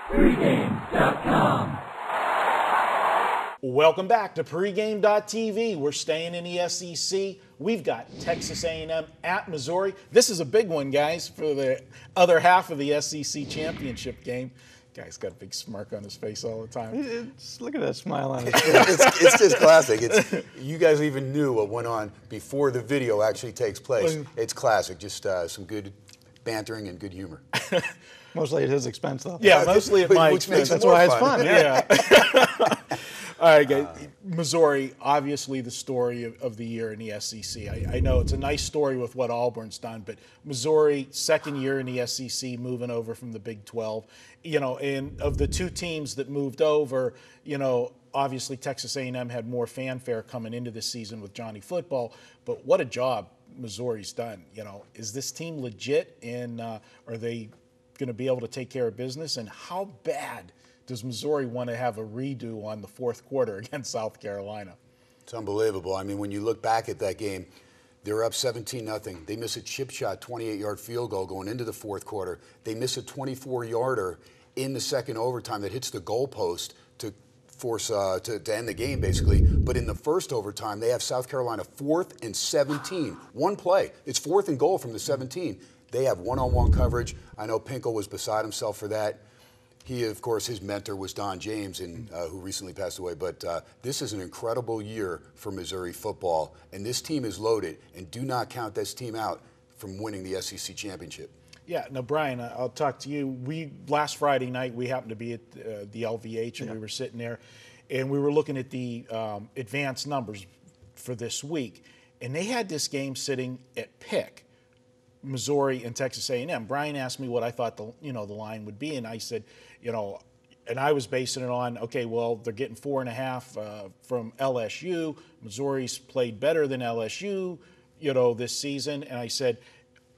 Pregame.com. Welcome back to Pregame.tv. We're staying in the SEC. We've got Texas A&M at Missouri. This is a big one, guys, for the other half of the SEC championship game. Guy's got a big smirk on his face all the time. Look at that smile on his face. It's just classic. You guys even knew what went on before the video actually takes place. It's classic. Just some good bantering and good humor. Mostly at his expense, though. Yeah, mostly at my Which makes expense. it more That's why it's Yeah. fun. All right, guys. Missouri, obviously the story of the year in the SEC. I know it's a nice story with what Auburn's done, but Missouri, second year in the SEC, moving over from the Big 12. You know, and of the two teams that moved over, you know, obviously Texas A&M had more fanfare coming into this season with Johnny Football, but what a job Missouri's done. You know, is this team legit, and are they going to be able to take care of business? And how bad does Missouri want to have a redo on the fourth quarter against South Carolina? It's unbelievable. I mean, when you look back at that game, they were up 17-0. They miss a chip shot, 28-yard field goal going into the fourth quarter. They miss a 24-yarder in the second overtime that hits the goalpost to force to end the game, basically. But in the first overtime, they have South Carolina 4th and 17. One play. It's 4th and goal from the 17. They have one-on-one coverage. I know Pinkel was beside himself for that. He, of course, his mentor was Don James, who recently passed away. But this is an incredible year for Missouri football, and this team is loaded. And do not count this team out from winning the SEC championship. Yeah. Now, Brian, I'll talk to you. Last Friday night, we happened to be at the LVH, and we were sitting there, and we were looking at the advanced numbers for this week, and they had this game sitting at pick. Missouri and Texas A&M. Brian asked me what I thought the line would be, and I said, and I was basing it on, okay, well, they're getting 4.5 from LSU. Missouri's played better than LSU, this season, and I said,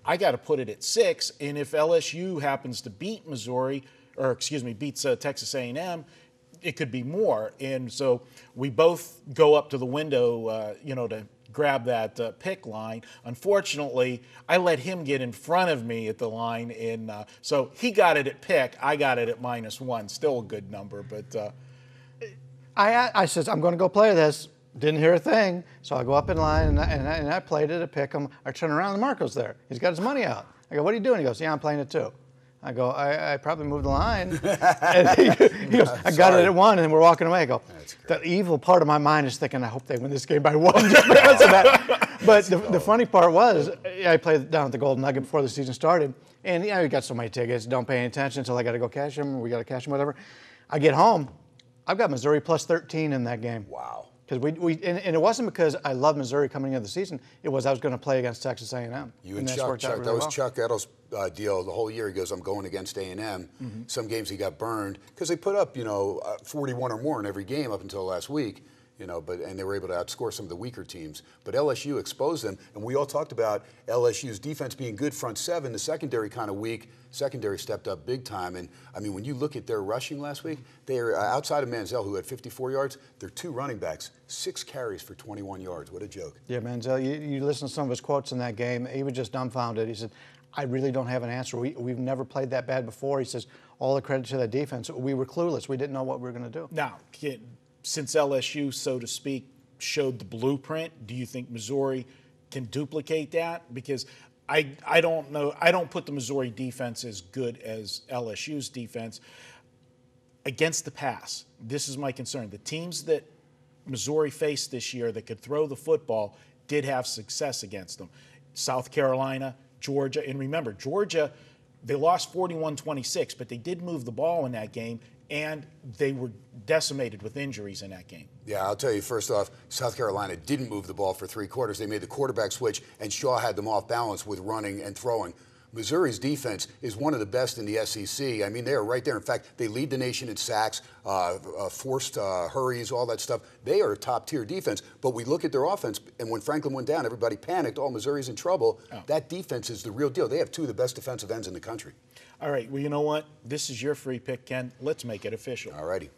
I got to put it at 6, and if LSU happens to beat beats Texas A&M, it could be more. And so we both go up to the window, to grab that pick line. Unfortunately, I let him get in front of me at the line, and so he got it at pick. I got it at -1. Still a good number, but I says, I'm going to go play this. Didn't hear a thing, so I go up in line, and I played it at pick him. I turn around, and Marco's there. He's got his money out. I go, what are you doing? He goes, yeah, I'm playing it too. I go, I probably moved the line. And he goes, I got it at 1, and we're walking away. I go, the evil part of my mind is thinking, I hope they win this game by 1 just because of that. But the funny part was, I played down at the Golden Nugget before the season started, and we got so many tickets, don't pay any attention until I got to go cash them, or we got to cash them, whatever. I get home, I've got Missouri plus 13 in that game. Wow. Because and it wasn't because I love Missouri coming into the season. It was I was going to play against Texas A&M. You and Chuck, that was Chuck Edel's deal the whole year. He goes, I'm going against A&M. Mm-hmm. Some games he got burned because they put up, 41 or more in every game up until last week. And they were able to outscore some of the weaker teams. But LSU exposed them, and we all talked about LSU's defense being good front seven, the secondary kind of weak. Secondary stepped up big time, and I mean, when you look at their rushing last week, they are outside of Manziel, who had 54 yards. They're 2 running backs, 6 carries for 21 yards. What a joke! Yeah, Manziel, you listen to some of his quotes in that game. He was just dumbfounded. He said, "I really don't have an answer. We've never played that bad before." He says, "All the credit to the defense. We were clueless. We didn't know what we were going to do." Now, since LSU, so to speak, showed the blueprint, do you think Missouri can duplicate that? Because I don't know. I don't put the Missouri defense as good as LSU's defense against the pass. This is my concern. The teams that Missouri faced this year that could throw the football did have success against them. South Carolina, Georgia, and remember, Georgia, they lost 41-26, but they did move the ball in that game, and they were decimated with injuries in that game. Yeah, I'll tell you, first off, South Carolina didn't move the ball for 3 quarters. They made the quarterback switch, and Shaw had them off balance with running and throwing. Missouri's defense is one of the best in the SEC. I mean, they are right there. In fact, they lead the nation in sacks, forced hurries, all that stuff. They are a top-tier defense. But we look at their offense, and when Franklin went down, everybody panicked. Oh, Missouri's in trouble. Oh. That defense is the real deal. They have 2 of the best defensive ends in the country. All right. Well, you know what? This is your free pick, Ken. Let's make it official. All righty.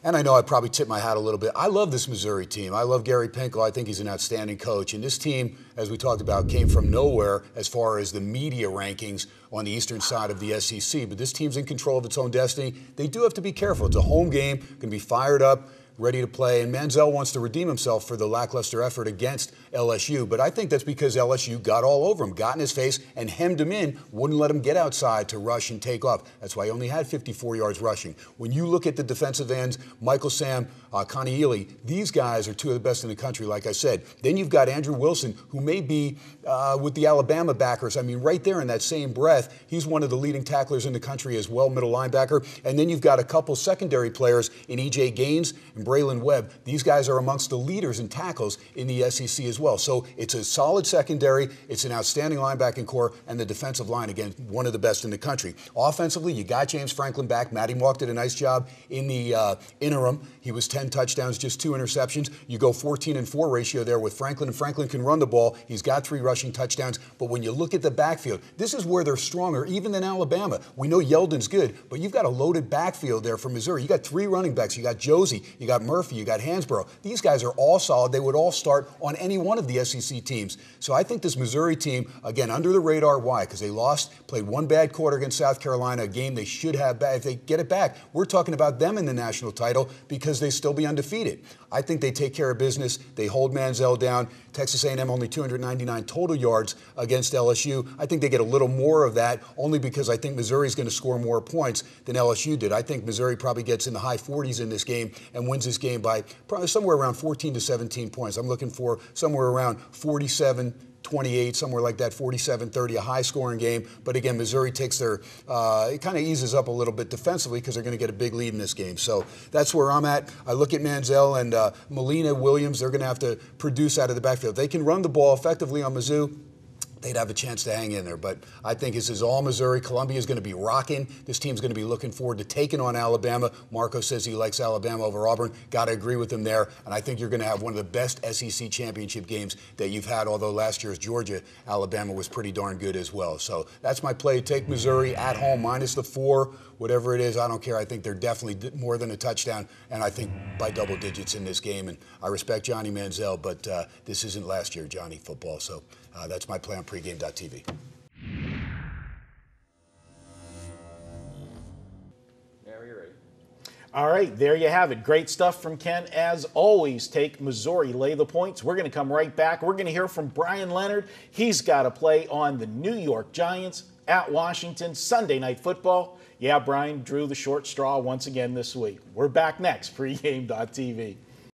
and I know I probably tipped my hat a little bit. I love this Missouri team. I love Gary Pinkel. I think he's an outstanding coach. And this team, as we talked about, came from nowhere as far as the media rankings on the eastern side of the SEC. But this team's in control of its own destiny. They do have to be careful. It's a home game, going to be fired up, ready to play, and Manziel wants to redeem himself for the lackluster effort against LSU. But I think that's because LSU got all over him, got in his face, and hemmed him in, wouldn't let him get outside to rush and take off. That's why he only had 54 yards rushing. When you look at the defensive ends, Michael Sam, Connie Ely, these guys are two of the best in the country, like I said. Then you've got Andrew Wilson, who may be with the Alabama backers. I mean, right there in that same breath, he's one of the leading tacklers in the country as well, middle linebacker. And then you've got a couple secondary players in E.J. Gaines and Braylon Webb. These guys are amongst the leaders in tackles in the SEC as well. So it's a solid secondary, it's an outstanding linebacking core, and the defensive line, again, one of the best in the country. Offensively, you got James Franklin back. Matty Mock did a nice job in the interim. He was 10 touchdowns, just 2 interceptions. You go 14-4 ratio there with Franklin, and Franklin can run the ball. He's got 3 rushing touchdowns. But when you look at the backfield, this is where they're stronger, even than Alabama. We know Yeldon's good, but you've got a loaded backfield there for Missouri. You got 3 running backs. You got Josie, you got Murphy, you got Hansborough. These guys are all solid. They would all start on any one of the SEC teams. So I think this Missouri team, again, under the radar. Why? Because they played 1 bad quarter against South Carolina, a game they should have back. If they get it back, we're talking about them in the national title because they still be undefeated. I think they take care of business. They hold Manziel down. Texas A&M only 299 total yards against LSU. I think they get a little more of that only because I think Missouri's going to score more points than LSU did. I think Missouri probably gets in the high 40s in this game and wins this game by probably somewhere around 14 to 17 points. I'm looking for somewhere around 47-28, somewhere like that, 47-30, a high-scoring game. But again, Missouri takes it kind of eases up a little bit defensively because they're going to get a big lead in this game. So that's where I'm at. I look at Manziel and Molina, Williams. They're going to have to produce out of the backfield. If they can run the ball effectively on Mizzou, they'd have a chance to hang in there. But I think this is all Missouri. Columbia is going to be rocking. This team's going to be looking forward to taking on Alabama. Marco says he likes Alabama over Auburn. Got to agree with him there. And I think you're going to have one of the best SEC championship games that you've had, although last year's Georgia-Alabama was pretty darn good as well. So that's my play. Take Missouri at home, minus the 4, whatever it is. I don't care. I think they're definitely more than a touchdown, and I think by double digits in this game. And I respect Johnny Manziel, but this isn't last year Johnny football. So that's my play on pregame.tv. All right, there you have it. Great stuff from Ken. As always, take Missouri, lay the points. We're going to come right back. We're going to hear from Bryan Leonard. He's got a play on the New York Giants at Washington, Sunday Night Football. Yeah, Bryan drew the short straw once again this week. We're back next, pregame.tv.